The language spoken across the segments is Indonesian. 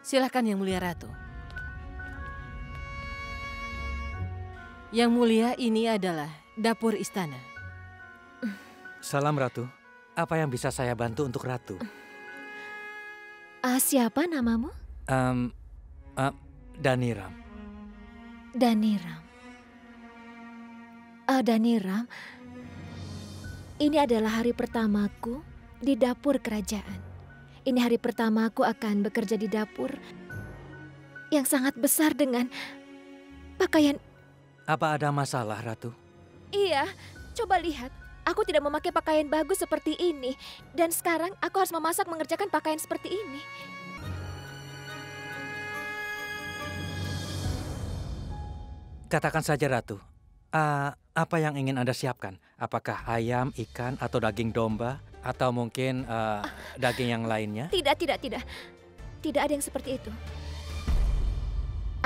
Silakan Yang Mulia Ratu. Yang Mulia, ini adalah dapur istana. Salam Ratu. Apa yang bisa saya bantu untuk Ratu? Siapa namamu? Dhaniram. Dhaniram. Dhaniram, ini adalah hari pertamaku di dapur kerajaan. Ini hari pertama aku akan bekerja di dapur yang sangat besar dengan pakaian. Apa ada masalah, Ratu? Iya, coba lihat. Aku tidak memakai pakaian bagus seperti ini. Dan sekarang aku harus memasak mengerjakan pakaian seperti ini. Katakan saja, Ratu. Apa yang ingin Anda siapkan? Apakah ayam, ikan, atau daging domba? Atau mungkin daging yang lainnya? Tidak. Tidak ada yang seperti itu.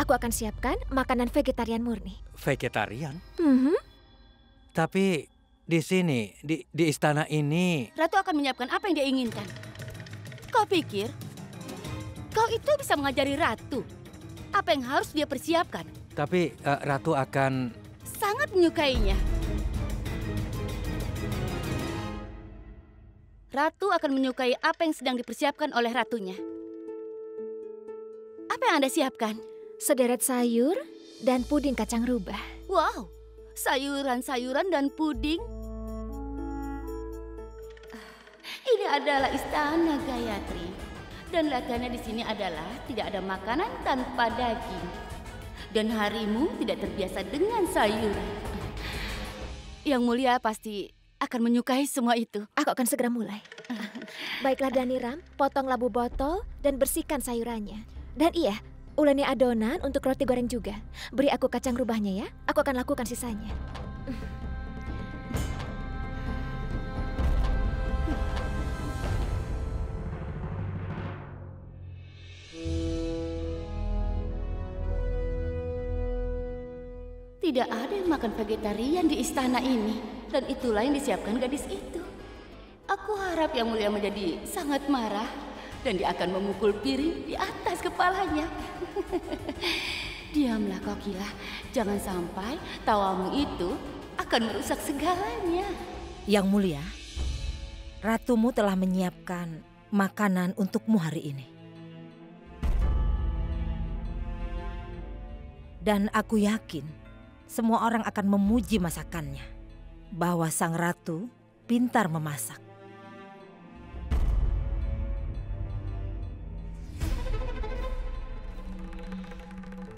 Aku akan siapkan makanan vegetarian murni. Vegetarian? Tapi di sini, di istana ini... Ratu akan menyiapkan apa yang dia inginkan. Kau pikir kau itu bisa mengajari Ratu apa yang harus dia persiapkan? Tapi Ratu akan... Sangat menyukainya. Ratu akan menyukai apa yang sedang dipersiapkan oleh ratunya. Apa yang Anda siapkan? sederet sayur dan puding kacang rubah. Wow, sayuran-sayuran dan puding. Ini adalah istana Gayatri. Dan latihannya di sini adalah tidak ada makanan tanpa daging. Dan harimu tidak terbiasa dengan sayuran. Yang Mulia pasti akan menyukai semua itu. Aku akan segera mulai. Baiklah Dhaniram, potong labu botol dan bersihkan sayurannya. Dan iya, uleni adonan untuk roti goreng juga. Beri aku kacang rubahnya ya, aku akan lakukan sisanya. Tidak ada yang makan vegetarian di istana ini. Dan itulah yang disiapkan gadis itu. Aku harap Yang Mulia menjadi sangat marah. Dan dia akan memukul piring di atas kepalanya. Diamlah kau Kila. Jangan sampai tawamu itu akan merusak segalanya. Yang Mulia, ratumu telah menyiapkan makanan untukmu hari ini. Dan aku yakin semua orang akan memuji masakannya, bahwa sang ratu pintar memasak.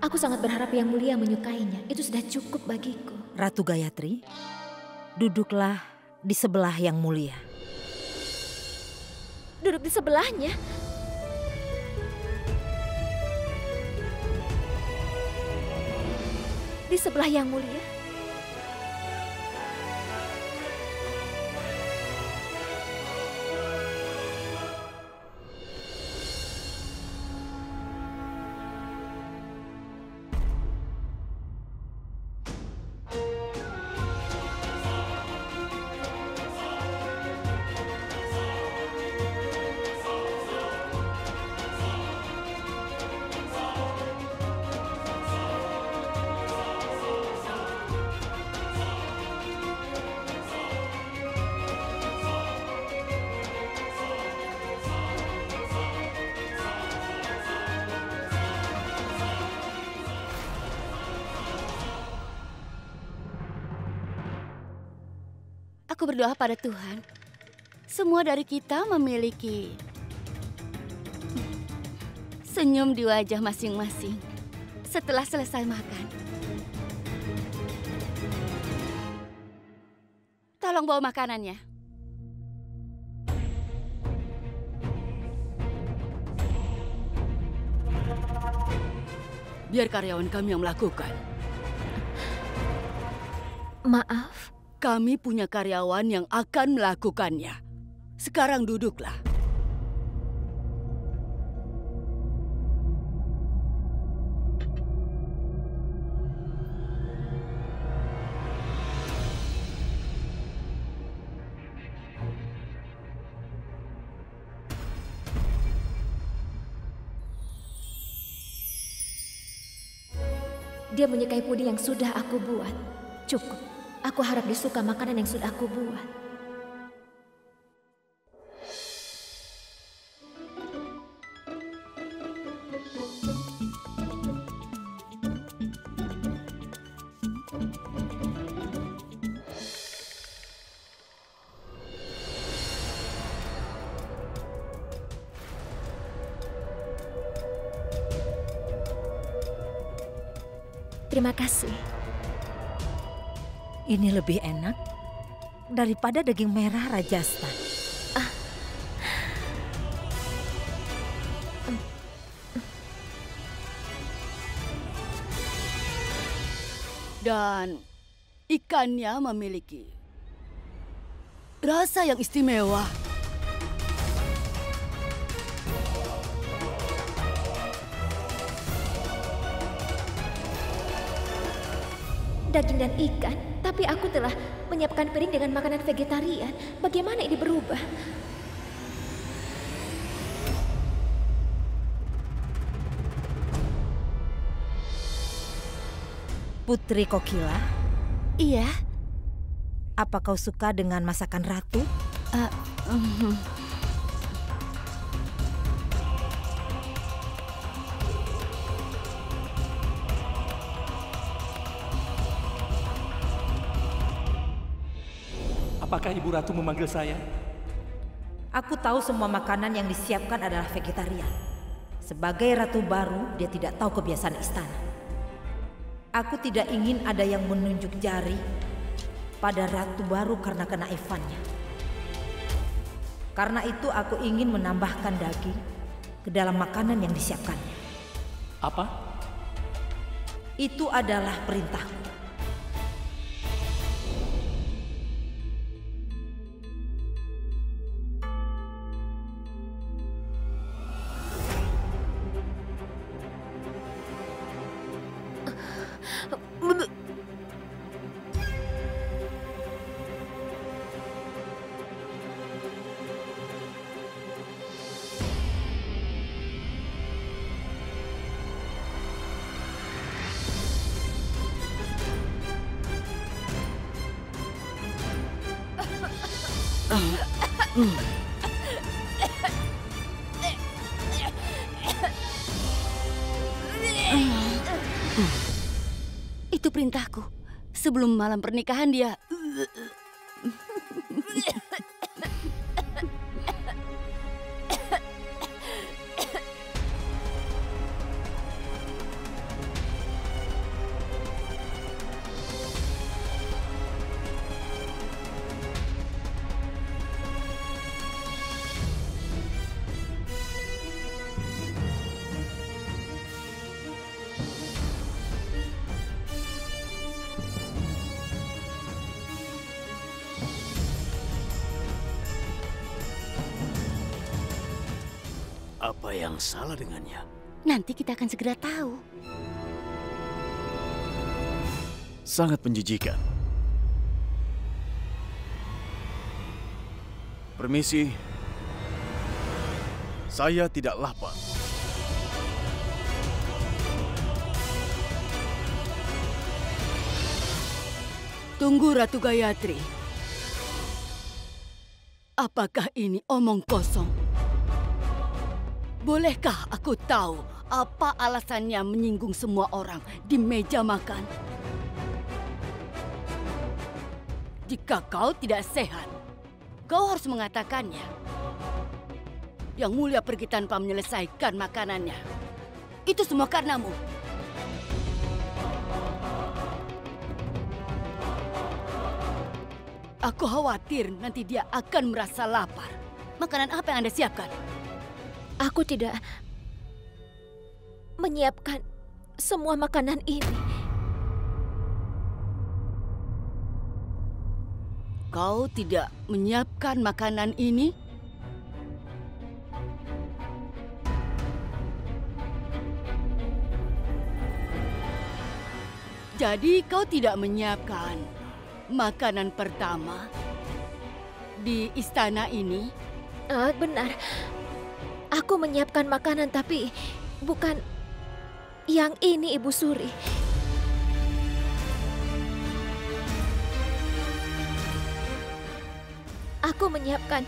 Aku sangat berharap Yang Mulia menyukainya. Itu sudah cukup bagiku. Ratu Gayatri, duduklah di sebelah Yang Mulia. Duduk di sebelahnya? Di sebelah Yang Mulia? Aku berdoa pada Tuhan. Semua dari kita memiliki senyum di wajah masing-masing setelah selesai makan. Tolong bawa makanannya. Biar karyawan kami yang melakukan. Maaf. Kami punya karyawan yang akan melakukannya. Sekarang duduklah. Dia menyukai puding yang sudah aku buat. Cukup. Aku harap dia suka makanan yang sudah aku buat. Terima kasih. Ini lebih enak daripada daging merah Rajasthan. Dan ikannya memiliki rasa yang istimewa. Daging dan ikan, tapi aku telah menyiapkan piring dengan makanan vegetarian. Bagaimana ini berubah? Putri Kokila, Iya. apa kau suka dengan masakan ratu? Apakah Ibu Ratu memanggil saya? Aku tahu semua makanan yang disiapkan adalah vegetarian. Sebagai ratu baru, dia tidak tahu kebiasaan istana. Aku tidak ingin ada yang menunjuk jari pada ratu baru karena kenaifannya. Karena itu aku ingin menambahkan daging ke dalam makanan yang disiapkannya. Apa? Itu adalah perintahku. Itu perintahku. Sebelum malam pernikahan dia... Apa yang salah dengannya? Nanti kita akan segera tahu. Sangat menjijikan. Permisi, saya tidak lapar. Tunggu, Ratu Gayatri. Apakah ini omong kosong? Bolehkah aku tahu apa alasannya menyinggung semua orang di meja makan? Jika kau tidak sehat, kau harus mengatakannya. Yang Mulia pergi tanpa menyelesaikan makanannya. Itu semua karenamu. Aku khawatir nanti dia akan merasa lapar. Makanan apa yang Anda siapkan? Aku tidak menyiapkan semua makanan ini. Kau tidak menyiapkan makanan ini? Jadi kau tidak menyiapkan makanan pertama di istana ini? Benar. Aku menyiapkan makanan tapi bukan yang ini, Ibu Suri. aku menyiapkan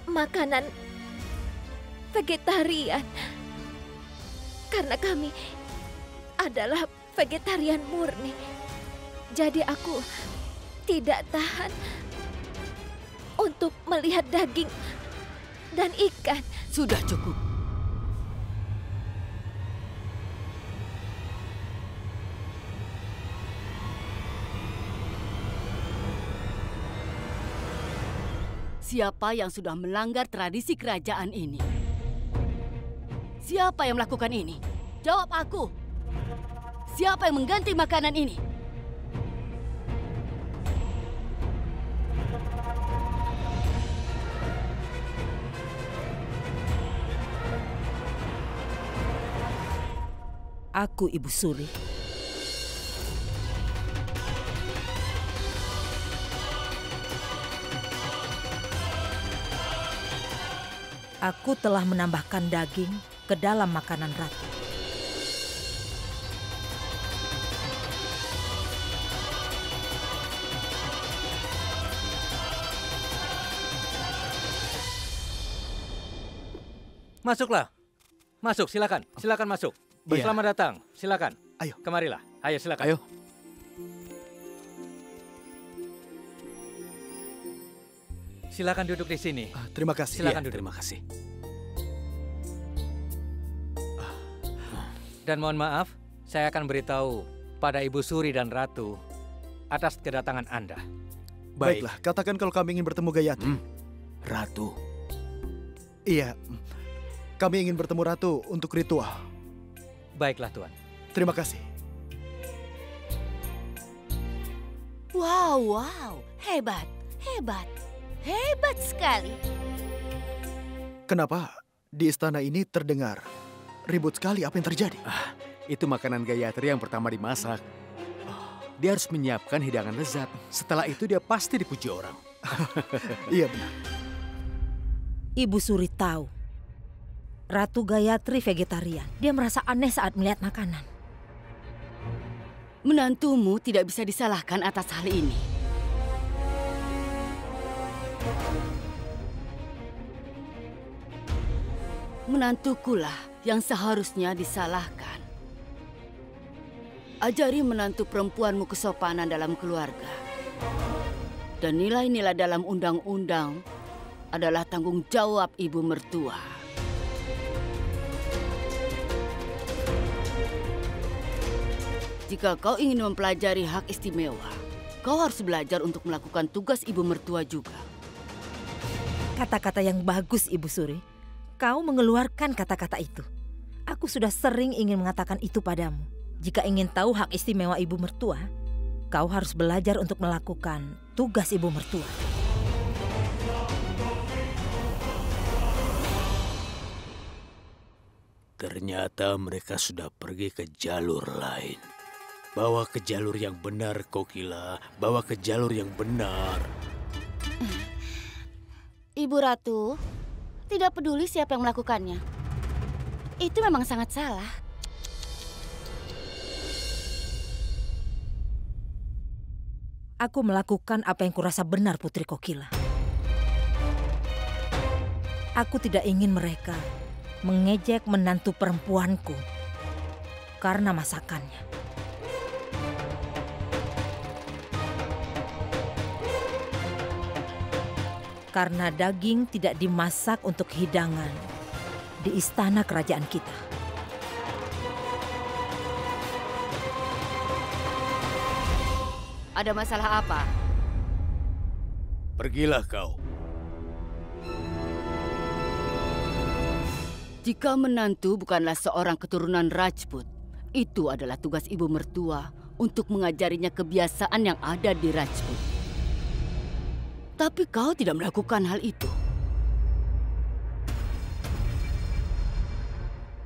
makanan vegetarian. Karena kami adalah vegetarian murni. Jadi aku tidak tahan untuk melihat daging dan ikan. Sudah cukup. Siapa yang sudah melanggar tradisi kerajaan ini? Siapa yang melakukan ini? Jawab aku. Siapa yang mengganti makanan ini? Aku, Ibu Suri. Aku telah menambahkan daging ke dalam makanan ratu. Masuklah. Masuk, silakan. Silakan masuk. Iya. Selamat datang. Silakan. Ayo. Kemarilah. Ayo, silakan. Ayo. Silakan duduk di sini. Terima kasih. Silakan Iya, duduk. terima kasih. Dan mohon maaf, saya akan beritahu pada Ibu Suri dan Ratu atas kedatangan Anda. Baik. Baiklah, katakan kalau kami ingin bertemu Gayatri. Ratu. Iya, kami ingin bertemu Ratu untuk ritual. Baiklah, Tuan. Terima kasih. Wow, hebat, hebat, hebat sekali. Kenapa di istana ini terdengar ribut sekali? Apa yang terjadi? Itu makanan Gayatri yang pertama dimasak. Dia harus menyiapkan hidangan lezat. Setelah itu dia pasti dipuji orang. Iya benar. Ibu Suri tahu. Ratu Gayatri vegetarian. Dia merasa aneh saat melihat makanan. Menantumu tidak bisa disalahkan atas hal ini. Menantukulah yang seharusnya disalahkan. Ajari menantu perempuanmu kesopanan dalam keluarga. Dan nilai-nilai dalam undang-undang adalah tanggung jawab ibu mertua. Jika kau ingin mempelajari hak istimewa, kau harus belajar untuk melakukan tugas ibu mertua juga. Kata-kata yang bagus, Ibu Suri. Kau mengeluarkan kata-kata itu. Aku sudah sering ingin mengatakan itu padamu. Jika ingin tahu hak istimewa ibu mertua, kau harus belajar untuk melakukan tugas ibu mertua. Ternyata mereka sudah pergi ke jalur lain. Bawa ke jalur yang benar, Kokila. Bawa ke jalur yang benar. Ibu Ratu, tidak peduli siapa yang melakukannya. Itu memang sangat salah. Aku melakukan apa yang kurasa benar, Putri Kokila. Aku tidak ingin mereka mengejek menantu perempuanku karena masakannya. Karena daging tidak dimasak untuk hidangan di istana kerajaan kita. Ada masalah apa? Pergilah kau. Jika menantu bukanlah seorang keturunan Rajput, itu adalah tugas ibu mertua untuk mengajarinya kebiasaan yang ada di Rajput. Tapi kau tidak melakukan hal itu.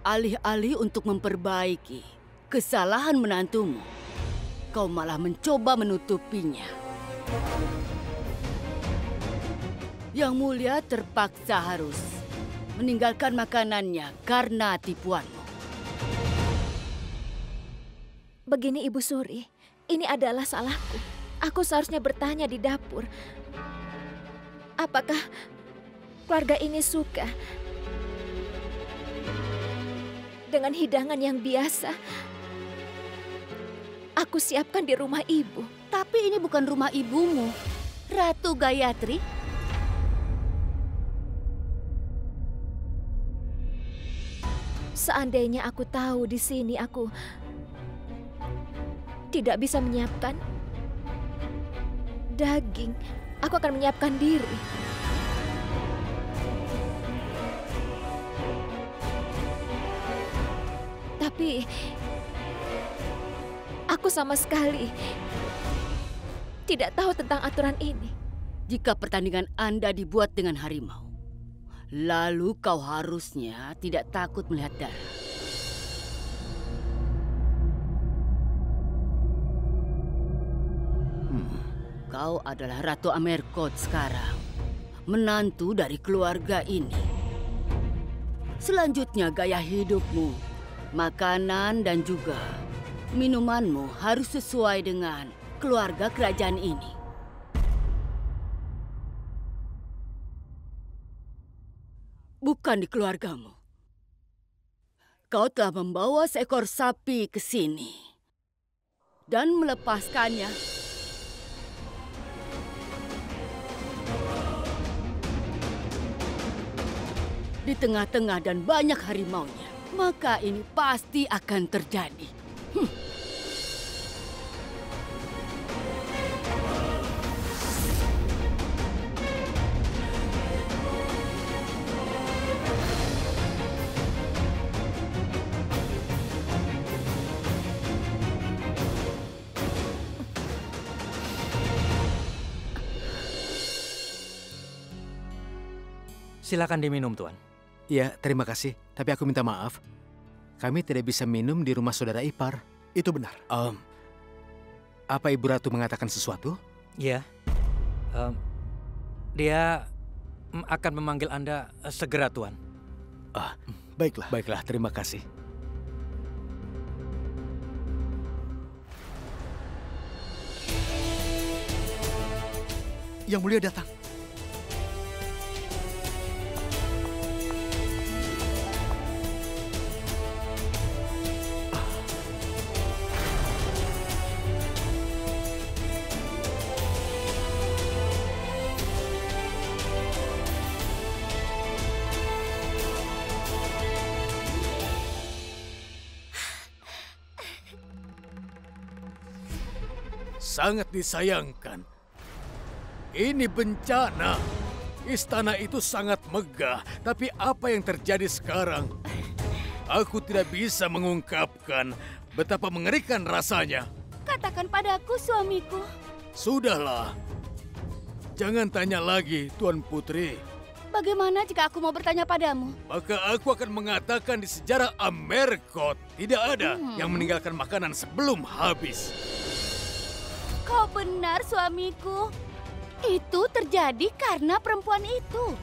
Alih-alih untuk memperbaiki kesalahan menantumu, kau malah mencoba menutupinya. Yang Mulia terpaksa harus meninggalkan makanannya karena tipuanmu. Begini Ibu Suri, ini adalah salahku. Aku seharusnya bertanya di dapur. Apakah keluarga ini suka dengan hidangan yang biasa aku siapkan di rumah ibu? Tapi ini bukan rumah ibumu, Ratu Gayatri. Seandainya aku tahu di sini aku tidak bisa menyiapkan daging, aku akan menyiapkan diri. Tapi aku sama sekali tidak tahu tentang aturan ini. Jika pertandingan Anda dibuat dengan harimau, lalu kau harusnya tidak takut melihat darah. Kau adalah Ratu Amerkot sekarang, menantu dari keluarga ini. Selanjutnya gaya hidupmu, makanan dan juga minumanmu harus sesuai dengan keluarga kerajaan ini. Bukan di keluargamu. Kau telah membawa seekor sapi ke sini dan melepaskannya. Di tengah-tengah dan banyak harimaunya, maka ini pasti akan terjadi. Silakan diminum, Tuan. Ya, terima kasih. Tapi aku minta maaf. Kami tidak bisa minum di rumah saudara ipar. Itu benar. Apa Ibu Ratu mengatakan sesuatu? Ya, dia akan memanggil Anda segera, Tuan. Baiklah. Baiklah, terima kasih. Yang Mulia datang. Sangat disayangkan. Ini bencana. Istana itu sangat megah, tapi apa yang terjadi sekarang? Aku tidak bisa mengungkapkan betapa mengerikan rasanya. Katakan padaku, suamiku. Sudahlah. Jangan tanya lagi, Tuan Putri. Bagaimana jika aku mau bertanya padamu? Maka aku akan mengatakan di sejarah Amerkot tidak ada yang meninggalkan makanan sebelum habis. Kau benar, suamiku. Itu terjadi karena perempuan itu.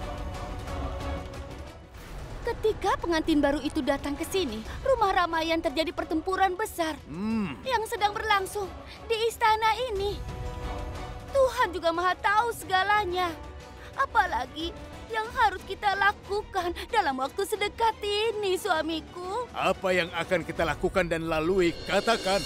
Ketika pengantin baru itu datang ke sini, rumah Ramayan terjadi pertempuran besar yang sedang berlangsung di istana ini. Tuhan juga Maha Tahu segalanya. Apalagi yang harus kita lakukan dalam waktu sedekat ini, suamiku. Apa yang akan kita lakukan dan lalui, katakan.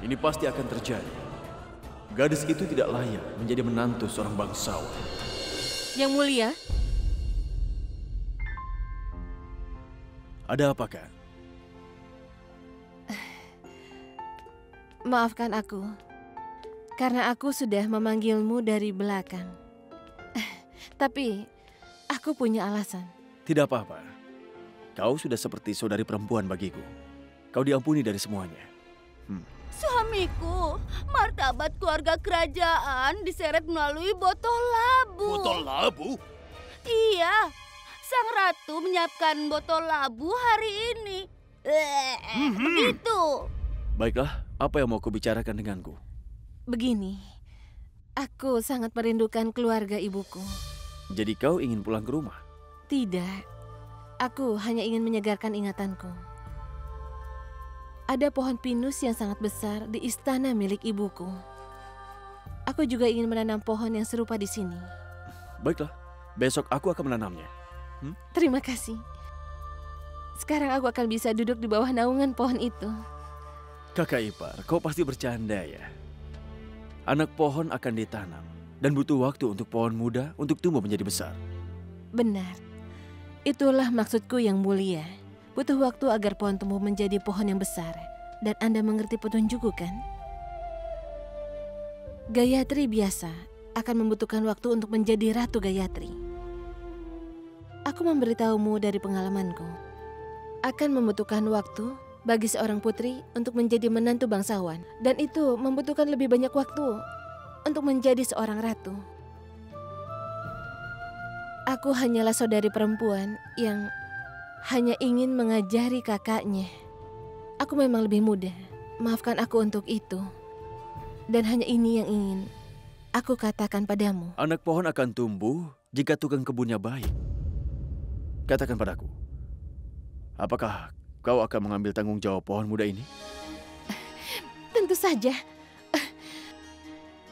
Ini pasti akan terjadi. Gadis itu tidak layak menjadi menantu seorang bangsawan. Yang Mulia, Ada apa, Kak? maafkan aku. Karena aku sudah memanggilmu dari belakang. Tapi aku punya alasan. Tidak apa-apa. Kau sudah seperti saudari perempuan bagiku. Kau diampuni dari semuanya. Suamiku, martabat keluarga kerajaan diseret melalui botol labu. Botol labu? Iya, sang ratu menyiapkan botol labu hari ini. Begitu. Baiklah, apa yang mau kau bicarakan denganku? Begini, aku sangat merindukan keluarga ibuku. Jadi kau ingin pulang ke rumah? Tidak, Aku hanya ingin menyegarkan ingatanku. Ada pohon pinus yang sangat besar di istana milik ibuku. Aku juga ingin menanam pohon yang serupa di sini. Baiklah, besok aku akan menanamnya. Terima kasih. Sekarang aku akan bisa duduk di bawah naungan pohon itu. Kakak ipar, kau pasti bercanda ya? Anak pohon akan ditanam dan butuh waktu untuk pohon muda untuk tumbuh menjadi besar. Benar. Itulah maksudku yang mulia. Butuh waktu agar pohon tumbuh menjadi pohon yang besar. Dan Anda mengerti petunjukku kan? Gayatri biasa akan membutuhkan waktu untuk menjadi Ratu Gayatri. Aku memberitahumu dari pengalamanku. Akan membutuhkan waktu bagi seorang putri untuk menjadi menantu bangsawan. Dan itu membutuhkan lebih banyak waktu untuk menjadi seorang ratu. Aku hanyalah saudari perempuan yang hanya ingin mengajari kakaknya. Aku memang lebih muda. Maafkan aku untuk itu. Dan hanya ini yang ingin aku katakan padamu. Anak pohon akan tumbuh jika tukang kebunnya baik. Katakan padaku, apakah kau akan mengambil tanggung jawab pohon muda ini? Tentu saja.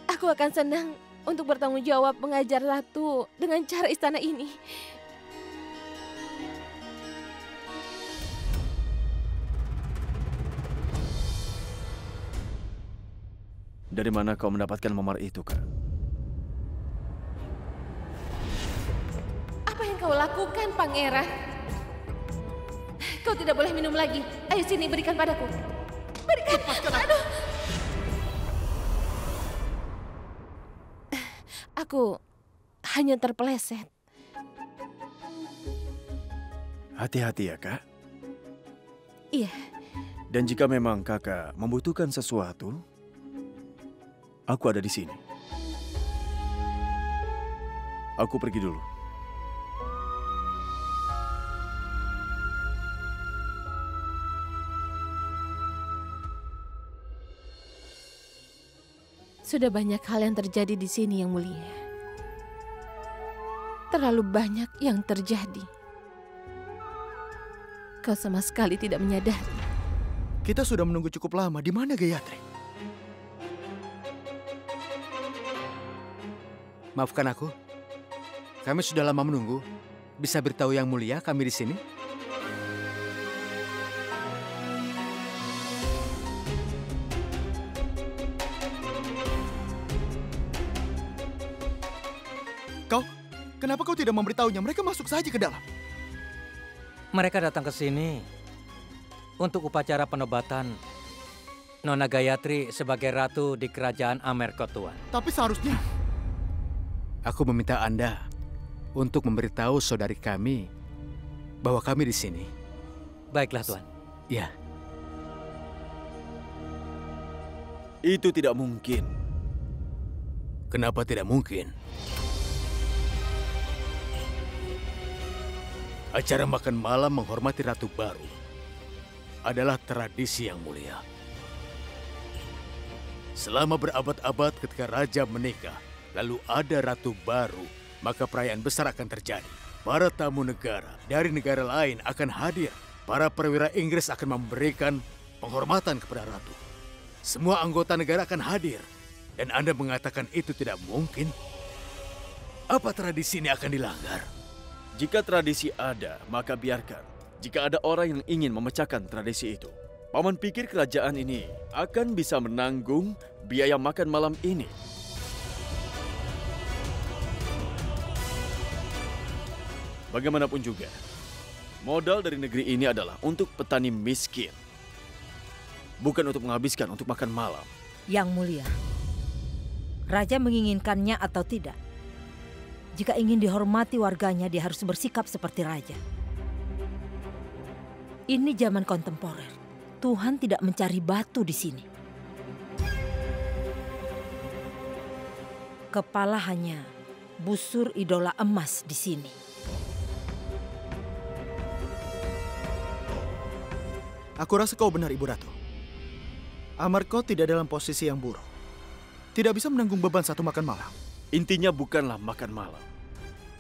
Aku akan senang untuk bertanggung jawab mengajar ratu dengan cara istana ini. Dari mana kau mendapatkan memar itu, Kak? Apa yang kau lakukan, Pangeran? Kau tidak boleh minum lagi. Ayo sini, berikan padaku. Berikan. Aduh. Aku hanya terpeleset. Hati-hati ya, Kak. Iya. Dan jika memang kakak membutuhkan sesuatu, aku ada di sini. Aku pergi dulu. Sudah banyak hal yang terjadi di sini, Yang Mulia. Terlalu banyak yang terjadi. Kau sama sekali tidak menyadari. Kita sudah menunggu cukup lama. Di mana Gayatri? Maafkan aku. Kami sudah lama menunggu. Bisa beritahu Yang Mulia kami di sini? Kenapa kau tidak memberitahunya? Mereka masuk saja ke dalam. Mereka datang ke sini untuk upacara penobatan Nona Gayatri sebagai ratu di kerajaan Amerko, Tuan. Tapi seharusnya... Aku meminta Anda untuk memberitahu saudari kami bahwa kami di sini. Baiklah, Tuan. Ya. Itu tidak mungkin. Kenapa tidak mungkin? Acara makan malam menghormati Ratu Baru adalah tradisi yang mulia. Selama berabad-abad ketika raja menikah, lalu ada Ratu Baru, maka perayaan besar akan terjadi. Para tamu negara dari negara lain akan hadir. Para perwira Inggris akan memberikan penghormatan kepada Ratu. Semua anggota negara akan hadir. Dan Anda mengatakan itu tidak mungkin? Apa tradisi ini akan dilanggar? Jika tradisi ada, maka biarkan. Jika ada orang yang ingin memecahkan tradisi itu, Paman pikir kerajaan ini akan bisa menanggung biaya makan malam ini. Bagaimanapun juga, modal dari negeri ini adalah untuk petani miskin. Bukan untuk menghabiskan untuk makan malam. Yang Mulia, Raja menginginkannya atau tidak? Jika ingin dihormati warganya, dia harus bersikap seperti raja. Ini zaman kontemporer. Tuhan tidak mencari batu di sini. Kepala hanya busur idola emas di sini. Aku rasa kau benar, Ibu Ratu. Amarko tidak dalam posisi yang buruk. Tidak bisa menanggung beban satu makan malam. Intinya bukanlah makan malam,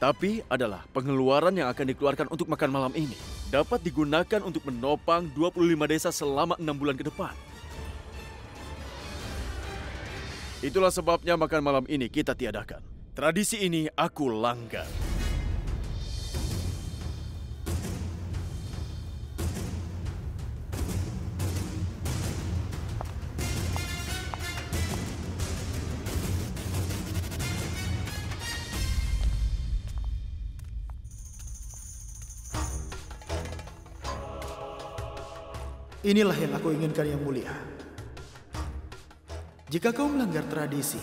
Tapi adalah pengeluaran yang akan dikeluarkan untuk makan malam ini dapat digunakan untuk menopang 25 desa selama 6 bulan ke depan. Itulah sebabnya makan malam ini kita tiadakan. Tradisi ini aku langgar. Inilah yang aku inginkan, Yang Mulia. Jika kau melanggar tradisi,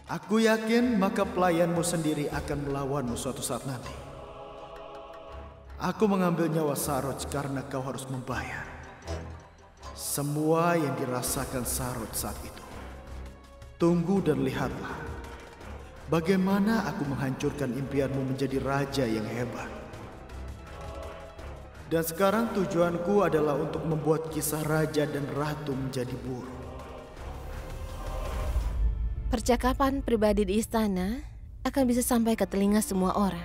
aku yakin maka pelayanmu sendiri akan melawanmu suatu saat nanti. Aku mengambil nyawa Saroj karena kau harus membayar semua yang dirasakan Saroj saat itu. Tunggu dan lihatlah bagaimana aku menghancurkan impianmu menjadi raja yang hebat. Dan sekarang tujuanku adalah untuk membuat kisah raja dan ratu menjadi buruk. Percakapan pribadi di istana akan bisa sampai ke telinga semua orang.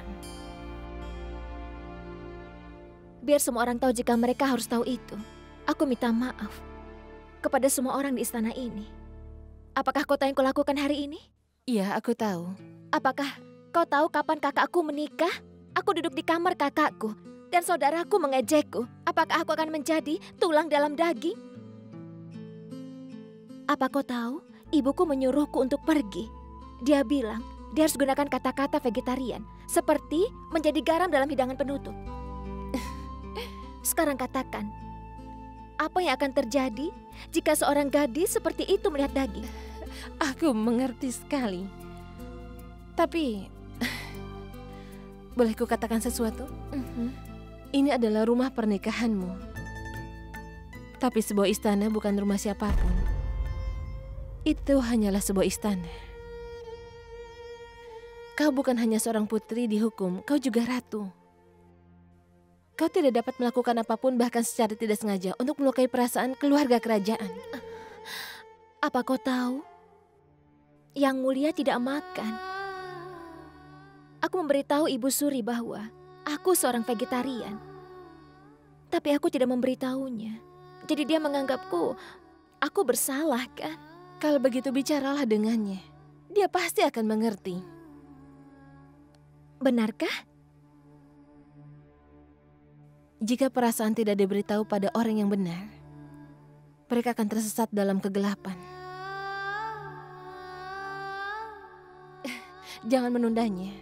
Biar semua orang tahu jika mereka harus tahu itu. Aku minta maaf kepada semua orang di istana ini. Apakah kau tahu yang kulakukan hari ini? Iya, aku tahu. Apakah kau tahu kapan kakakku menikah? Aku duduk di kamar kakakku. Dan saudaraku mengejekku, apakah aku akan menjadi tulang dalam daging? Apa kau tahu, ibuku menyuruhku untuk pergi. Dia bilang, dia harus gunakan kata-kata vegetarian, seperti menjadi garam dalam hidangan penutup. Sekarang katakan, apa yang akan terjadi jika seorang gadis seperti itu melihat daging? Aku mengerti sekali. Tapi, boleh ku katakan sesuatu? Ini adalah rumah pernikahanmu. Tapi sebuah istana bukan rumah siapapun. Itu hanyalah sebuah istana. Kau bukan hanya seorang putri dihukum, kau juga ratu. Kau tidak dapat melakukan apapun bahkan secara tidak sengaja untuk melukai perasaan keluarga kerajaan. Apa kau tahu? Yang Mulia tidak makan. Aku memberitahu Ibu Suri bahwa aku seorang vegetarian. Tapi aku tidak memberitahunya. Jadi dia menganggapku, aku bersalah kan? Kalau begitu bicaralah dengannya. Dia pasti akan mengerti. Benarkah? Jika perasaan tidak diberitahu pada orang yang benar, mereka akan tersesat dalam kegelapan. Jangan menundanya.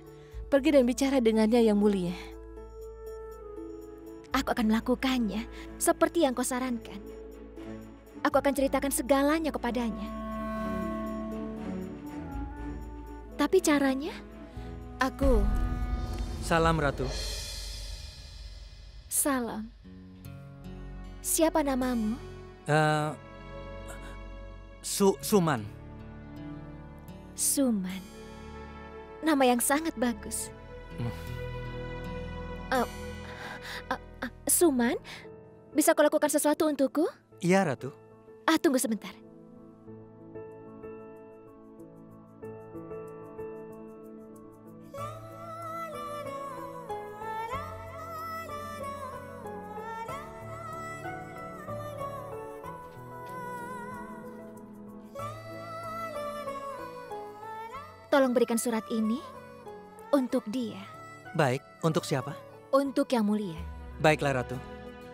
Pergi dan bicara dengannya, Yang Mulia. Aku akan melakukannya seperti yang kau sarankan. Aku akan ceritakan segalanya kepadanya. Tapi caranya? Salam, Ratu. Salam. Siapa namamu? Suman. Suman. Nama yang sangat bagus. Suman, bisa kau lakukan sesuatu untukku? Iya, Ratu. Tunggu sebentar. Tolong berikan surat ini untuk dia. Baik, untuk siapa? Untuk Yang Mulia. Baiklah, Ratu.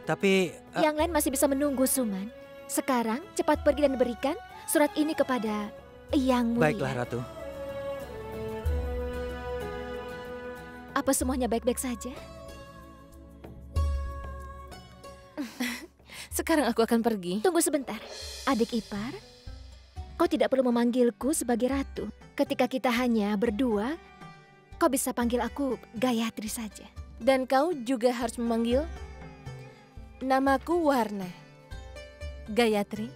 Tapi... Yang lain masih bisa menunggu, Suman. Sekarang, cepat pergi dan berikan surat ini kepada Yang Mulia. Baiklah, Ratu. Apa semuanya baik-baik saja? Sekarang aku akan pergi. Tunggu sebentar. Adik ipar, kau tidak perlu memanggilku sebagai ratu. Ketika kita hanya berdua, kau bisa panggil aku Gayatri saja. Dan kau juga harus memanggil namaku Warna. Gayatri.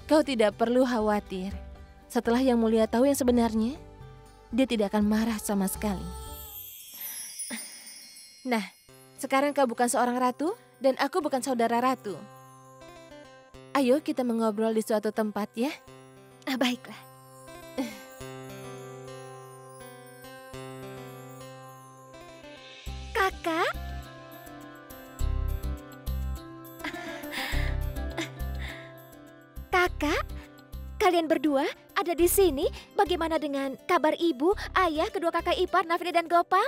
Kau tidak perlu khawatir. Setelah Yang Mulia tahu yang sebenarnya, dia tidak akan marah sama sekali. Nah, sekarang kau bukan seorang ratu dan aku bukan saudara ratu. Ayo kita mengobrol di suatu tempat ya. Baiklah. Kakak? Kakak? Kalian berdua ada di sini? Bagaimana dengan kabar ibu, ayah, kedua kakak ipar, Nafri dan Gopal?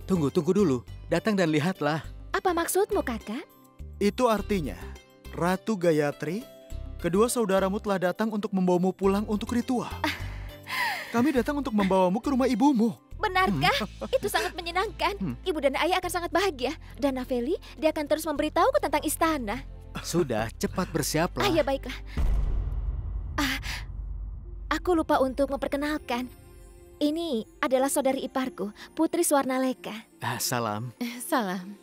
Tunggu dulu. Datang dan lihatlah. Apa maksudmu, Kakak? Itu artinya, Ratu Gayatri, kedua saudaramu telah datang untuk membawamu pulang untuk ritual. Kami datang untuk membawamu ke rumah ibumu. Benarkah? Itu sangat menyenangkan. Ibu dan ayah akan sangat bahagia. Dan Nafeli, dia akan terus memberitahuku tentang istana. Sudah, cepat bersiaplah. Ya baiklah. Aku lupa untuk memperkenalkan. Ini adalah saudari iparku, Putri Swarnaleka. Salam. Salam.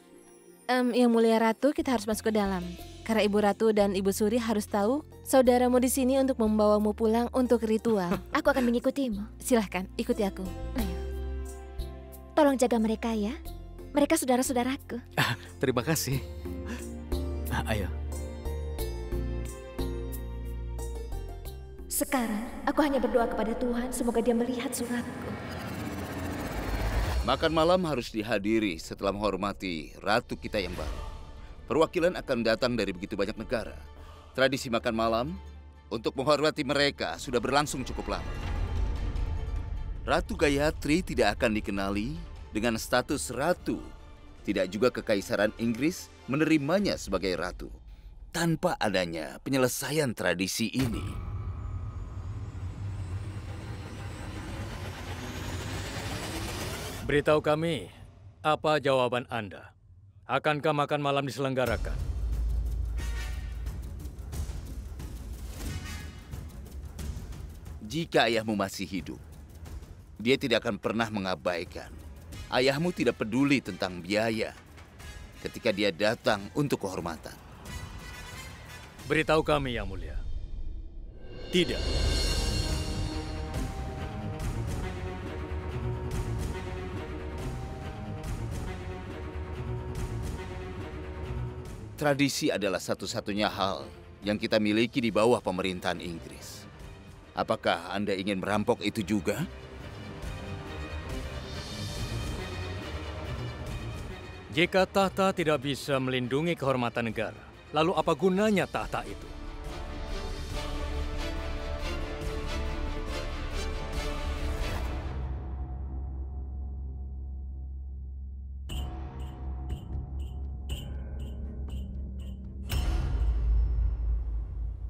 Yang mulia Ratu, kita harus masuk ke dalam. Karena Ibu Ratu dan Ibu Suri harus tahu saudaramu di sini untuk membawamu pulang untuk ritual. Aku akan mengikutimu. Silahkan, ikuti aku. Ayo. Tolong jaga mereka ya. Mereka saudara-saudaraku. Terima kasih. Ayo. Sekarang, aku hanya berdoa kepada Tuhan semoga dia melihat suratku. Makan malam harus dihadiri setelah menghormati ratu kita yang baru. Perwakilan akan datang dari begitu banyak negara. Tradisi makan malam untuk menghormati mereka sudah berlangsung cukup lama. Ratu Gayatri tidak akan dikenali dengan status ratu. Tidak juga kekaisaran Inggris menerimanya sebagai ratu. Tanpa adanya penyelesaian tradisi ini. Beritahu kami, apa jawaban Anda? Akankah makan malam diselenggarakan? Jika ayahmu masih hidup, dia tidak akan pernah mengabaikan. Ayahmu tidak peduli tentang biaya ketika dia datang untuk kehormatan. Beritahu kami, Yang Mulia. Tidak. Tradisi adalah satu-satunya hal yang kita miliki di bawah pemerintahan Inggris. Apakah Anda ingin merampok itu juga? Jika tahta tidak bisa melindungi kehormatan negara, lalu apa gunanya tahta itu?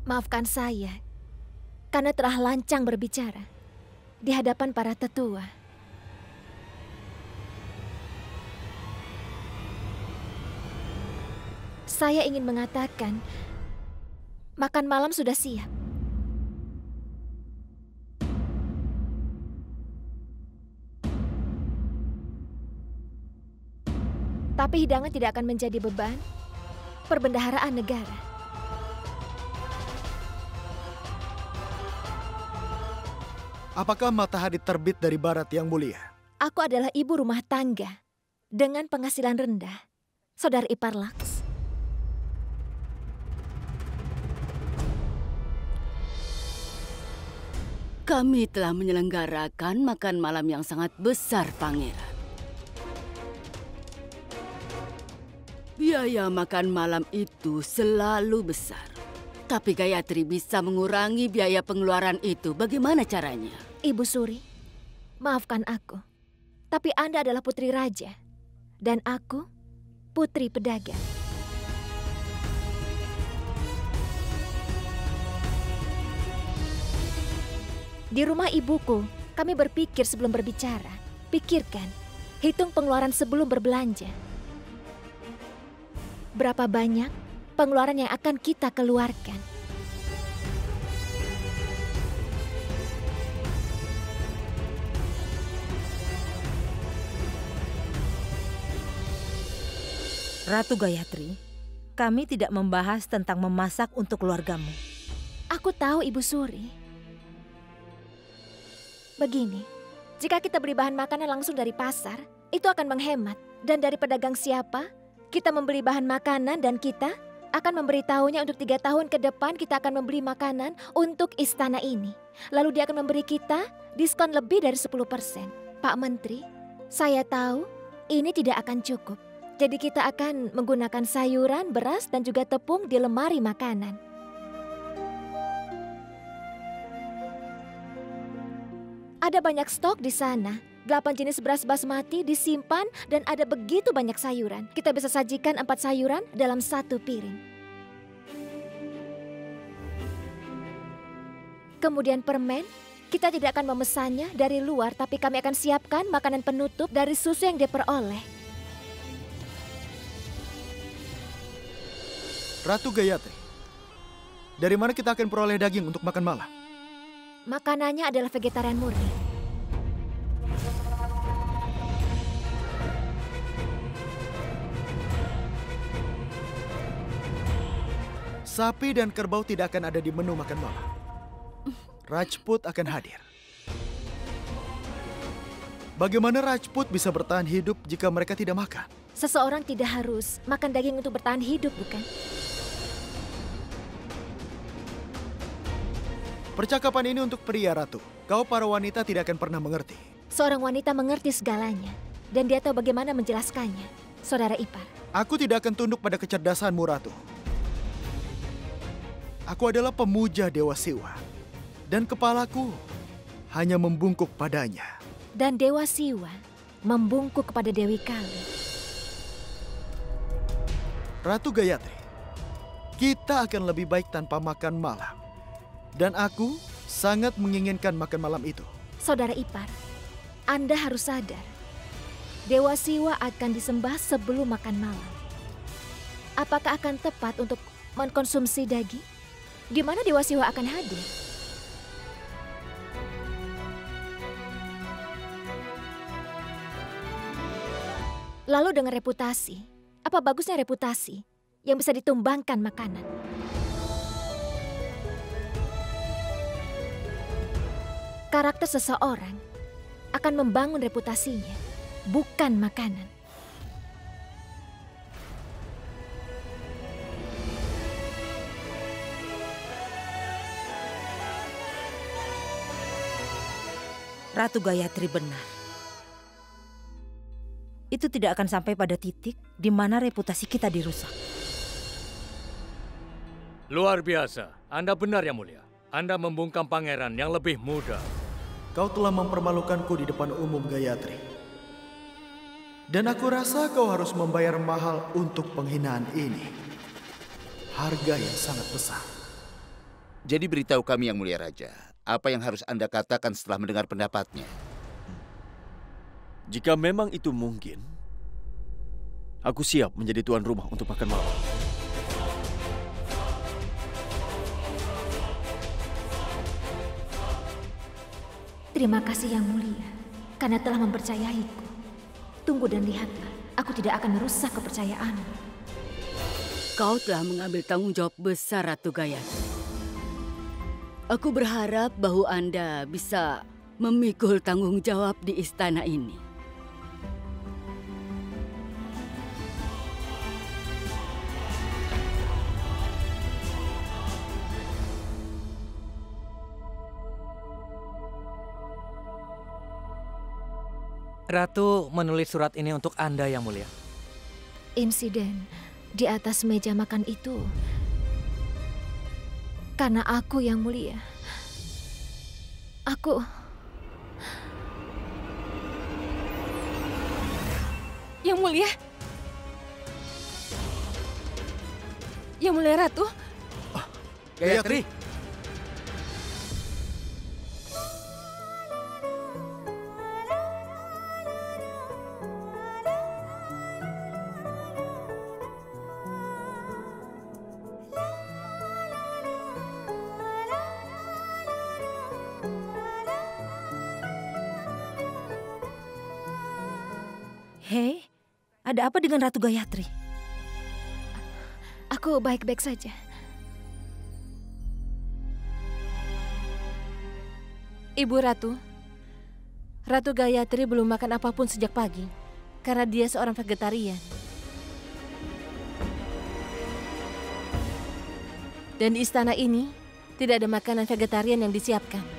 Maafkan saya, karena telah lancang berbicara di hadapan para tetua. Saya ingin mengatakan, makan malam sudah siap. Tapi hidangan tidak akan menjadi beban perbendaharaan negara. Apakah matahari terbit dari barat yang mulia? Aku adalah ibu rumah tangga dengan penghasilan rendah, saudara ipar Laks. Kami telah menyelenggarakan makan malam yang sangat besar, Pangeran. Biaya makan malam itu selalu besar. Tapi Gayatri bisa mengurangi biaya pengeluaran itu. Bagaimana caranya? Ibu Suri, maafkan aku. Tapi Anda adalah putri raja. Dan aku, putri pedagang. Di rumah ibuku, kami berpikir sebelum berbicara. Pikirkan, hitung pengeluaran sebelum berbelanja. Berapa banyak pengeluaran yang akan kita keluarkan? Ratu Gayatri, kami tidak membahas tentang memasak untuk keluargamu. Aku tahu, Ibu Suri. Begini, jika kita beli bahan makanan langsung dari pasar, itu akan menghemat. Dan dari pedagang siapa, kita membeli bahan makanan dan kita akan memberitahunya untuk 3 tahun ke depan kita akan membeli makanan untuk istana ini. Lalu dia akan memberi kita diskon lebih dari 10%. Pak Menteri, saya tahu ini tidak akan cukup. Jadi kita akan menggunakan sayuran, beras, dan juga tepung di lemari makanan. Ada banyak stok di sana. 8 jenis beras basmati disimpan dan ada begitu banyak sayuran. Kita bisa sajikan 4 sayuran dalam 1 piring. Kemudian permen, kita tidak akan memesannya dari luar, tapi kami akan siapkan makanan penutup dari susu yang diperoleh. Ratu Gayatri, dari mana kita akan peroleh daging untuk makan malam? Makanannya adalah vegetarian murni. Sapi dan kerbau tidak akan ada di menu makan malam. Rajput akan hadir. Bagaimana Rajput bisa bertahan hidup jika mereka tidak makan? Seseorang tidak harus makan daging untuk bertahan hidup, bukan? Percakapan ini untuk pria, Ratu. Kau para wanita tidak akan pernah mengerti. Seorang wanita mengerti segalanya, dan dia tahu bagaimana menjelaskannya. Saudara ipar. Aku tidak akan tunduk pada kecerdasanmu, Ratu. Aku adalah pemuja Dewa Siwa, dan kepalaku hanya membungkuk padanya. Dan Dewa Siwa membungkuk kepada Dewi Kali. Ratu Gayatri, kita akan lebih baik tanpa makan malam. Dan aku sangat menginginkan makan malam itu. Saudara ipar, Anda harus sadar. Dewa Siwa akan disembah sebelum makan malam. Apakah akan tepat untuk mengkonsumsi daging? Di mana Dewa Siwa akan hadir? Lalu dengan reputasi, apa bagusnya reputasi yang bisa ditumbangkan makanan? Karakter seseorang akan membangun reputasinya, bukan makanan. Ratu Gayatri benar. Itu tidak akan sampai pada titik di mana reputasi kita dirusak. Luar biasa. Anda benar, Yang Mulia. Anda membungkam pangeran yang lebih muda. Kau telah mempermalukanku di depan umum, Gayatri. Dan aku rasa kau harus membayar mahal untuk penghinaan ini. Harga yang sangat besar. Jadi beritahu kami, Yang Mulia Raja, apa yang harus Anda katakan setelah mendengar pendapatnya? Jika memang itu mungkin, aku siap menjadi tuan rumah untuk makan malam. Terima kasih Yang Mulia, karena telah mempercayaiku. Tunggu dan lihatlah, aku tidak akan merusak kepercayaanmu. Kau telah mengambil tanggung jawab besar, Ratu Gayatri. Aku berharap bahwa Anda bisa memikul tanggung jawab di istana ini. Ratu menulis surat ini untuk Anda, Yang Mulia. Insiden di atas meja makan itu karena aku, Yang Mulia. Aku... Yang Mulia? Yang Mulia Ratu? Gayatri! Hei, ada apa dengan Ratu Gayatri? Aku baik-baik saja. Ibu Ratu, Ratu Gayatri belum makan apapun sejak pagi karena dia seorang vegetarian. Dan di istana ini tidak ada makanan vegetarian yang disiapkan.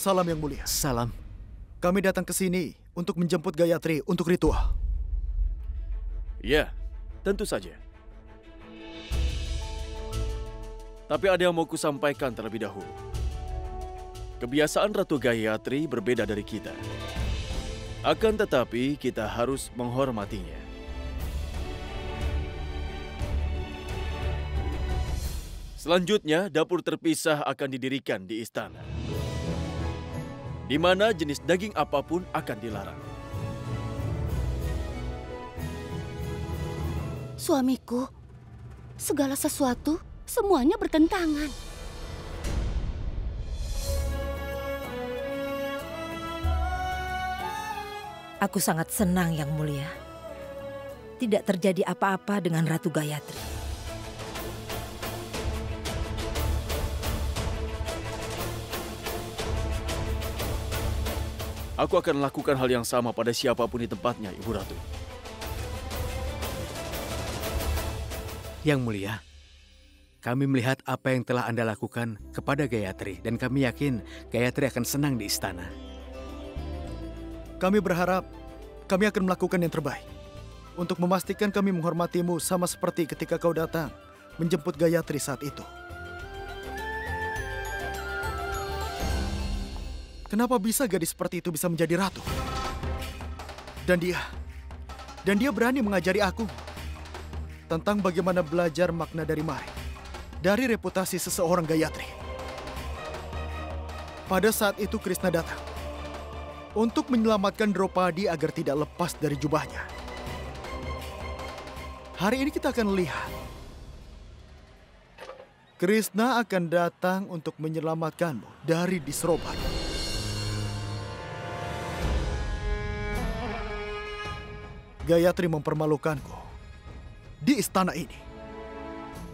Salam Yang Mulia. Salam. Kami datang ke sini untuk menjemput Gayatri untuk ritual. Ya, tentu saja. Tapi ada yang mau kusampaikan terlebih dahulu. Kebiasaan Ratu Gayatri berbeda dari kita. Akan tetapi kita harus menghormatinya. Selanjutnya, dapur terpisah akan didirikan di istana, di mana jenis daging apapun akan dilarang. Suamiku, segala sesuatu semuanya bertentangan. Aku sangat senang, Yang Mulia. Tidak terjadi apa-apa dengan Ratu Gayatri. Aku akan lakukan hal yang sama pada siapapun di tempatnya, Ibu Ratu. Yang Mulia, kami melihat apa yang telah Anda lakukan kepada Gayatri dan kami yakin Gayatri akan senang di istana. Kami berharap kami akan melakukan yang terbaik untuk memastikan kami menghormatimu sama seperti ketika kau datang menjemput Gayatri saat itu. Kenapa bisa gadis seperti itu bisa menjadi ratu? Dan dia berani mengajari aku tentang bagaimana belajar makna dari mari, dari reputasi seseorang Gayatri. Pada saat itu Krishna datang untuk menyelamatkan Draupadi agar tidak lepas dari jubahnya. Hari ini kita akan lihat Krishna akan datang untuk menyelamatkanmu dari Disroban. Gayatri mempermalukanku di istana ini.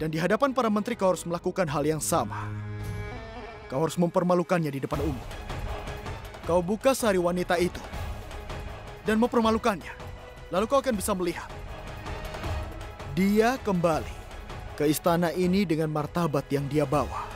Dan di hadapan para menteri kau harus melakukan hal yang sama. Kau harus mempermalukannya di depan umum. Kau buka sari wanita itu dan mempermalukannya. Lalu kau akan bisa melihat dia kembali ke istana ini dengan martabat yang dia bawa.